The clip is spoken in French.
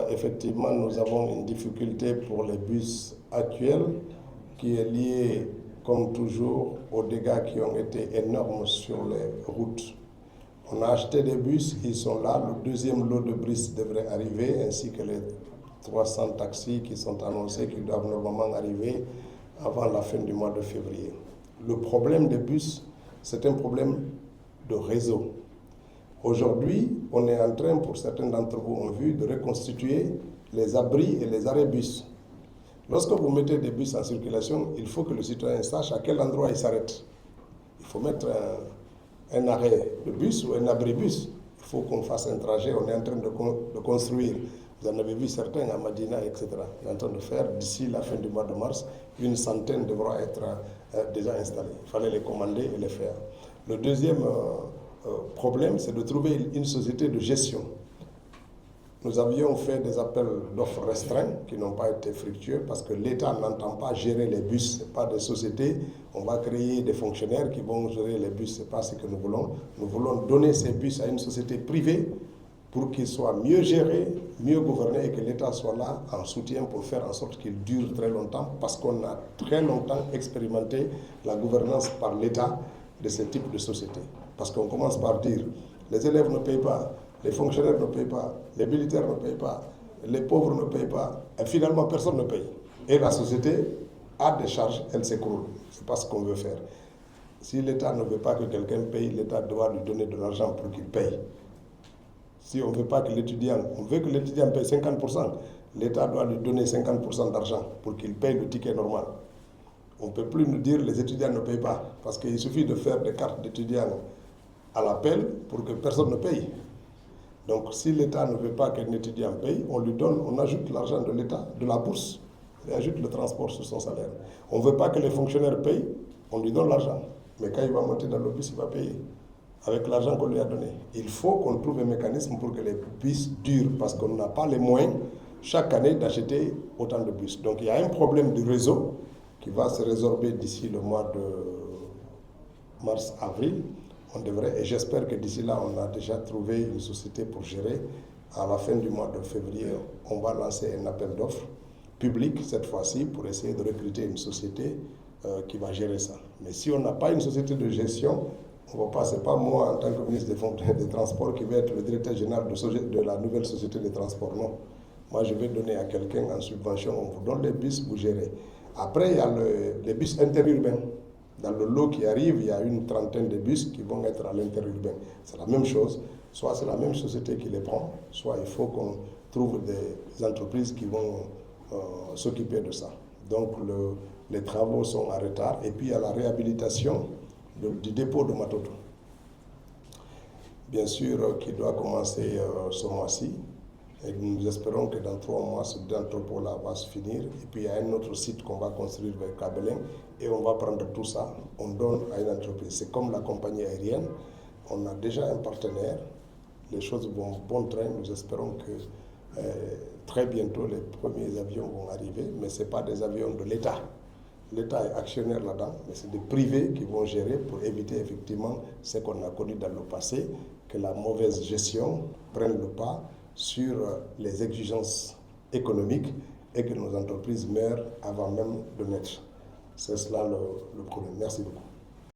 Effectivement, nous avons une difficulté pour les bus actuels qui est liée, comme toujours, aux dégâts qui ont été énormes sur les routes. On a acheté des bus, ils sont là. Le deuxième lot de bus devrait arriver, ainsi que les 300 taxis qui sont annoncés, qui doivent normalement arriver avant la fin du mois de février. Le problème des bus, c'est un problème de réseau. Aujourd'hui, on est en train, pour certains d'entre vous ont vu, de reconstituer les abris et les arrêts bus. Lorsque vous mettez des bus en circulation, il faut que le citoyen sache à quel endroit il s'arrête. Il faut mettre un arrêt de bus ou un abri bus. Il faut qu'on fasse un trajet. On est en train de construire. Vous en avez vu certains à Madina, etc. On est en train de faire, d'ici la fin du mois de mars, une centaine devront être déjà installés. Il fallait les commander et les faire. Le deuxième problème, c'est de trouver une société de gestion. Nous avions fait des appels d'offres restreints qui n'ont pas été fructueux parce que l'État n'entend pas gérer les bus, ce n'est pas des sociétés. On va créer des fonctionnaires qui vont gérer les bus, ce n'est pas ce que nous voulons. Nous voulons donner ces bus à une société privée pour qu'ils soient mieux gérés, mieux gouvernés et que l'État soit là en soutien pour faire en sorte qu'ils durent très longtemps parce qu'on a très longtemps expérimenté la gouvernance par l'État de ce type de société. Parce qu'on commence par dire, les élèves ne payent pas, les fonctionnaires ne payent pas, les militaires ne payent pas, les pauvres ne payent pas, et finalement personne ne paye. Et la société a des charges, elle s'écroule. Ce n'est pas ce qu'on veut faire. Si l'État ne veut pas que quelqu'un paye, l'État doit lui donner de l'argent pour qu'il paye. Si on ne veut pas que l'étudiant, on veut que l'étudiant paye 50%, l'État doit lui donner 50% d'argent pour qu'il paye le ticket normal. On ne peut plus nous dire que les étudiants ne payent pas, parce qu'il suffit de faire des cartes d'étudiants à l'appel pour que personne ne paye. Donc si l'État ne veut pas qu'un étudiant paye, on lui donne, on ajoute l'argent de l'État, de la bourse, et ajoute le transport sur son salaire. On ne veut pas que les fonctionnaires payent, on lui donne l'argent. Mais quand il va monter dans le bus, il va payer avec l'argent qu'on lui a donné. Il faut qu'on trouve un mécanisme pour que les bus durent, parce qu'on n'a pas les moyens chaque année d'acheter autant de bus. Donc il y a un problème du réseau qui va se résorber d'ici le mois de mars-avril. On devrait, et j'espère que d'ici là, on a déjà trouvé une société pour gérer. À la fin du mois de février, on va lancer un appel d'offres public cette fois-ci pour essayer de recruter une société qui va gérer ça. Mais si on n'a pas une société de gestion, on va pas, c'est pas moi en tant que ministre des Transports qui vais être le directeur général de la nouvelle société de transport. Non. Moi, je vais donner à quelqu'un en subvention, on vous donne les bus, vous gérez. Après, il y a les bus interurbains. Dans le lot qui arrive, il y a une trentaine de bus qui vont être à l'interurbain. C'est la même chose. Soit c'est la même société qui les prend, soit il faut qu'on trouve des entreprises qui vont s'occuper de ça. Donc les travaux sont en retard. Et puis il y a la réhabilitation du dépôt de Matoto. Bien sûr, qui doit commencer ce mois-ci. Et nous espérons que dans 3 mois, ce entrepôt-là va se finir. Et puis il y a un autre site qu'on va construire vers Kabelin. Et on va prendre tout ça, on donne à une entreprise. C'est comme la compagnie aérienne. On a déjà un partenaire. Les choses vont bon train. Nous espérons que très bientôt, les premiers avions vont arriver. Mais ce n'est pas des avions de l'État. L'État est actionnaire là-dedans, mais c'est des privés qui vont gérer pour éviter effectivement ce qu'on a connu dans le passé, que la mauvaise gestion prenne le pas sur les exigences économiques et que nos entreprises meurent avant même de naître. C'est cela le problème. Merci beaucoup.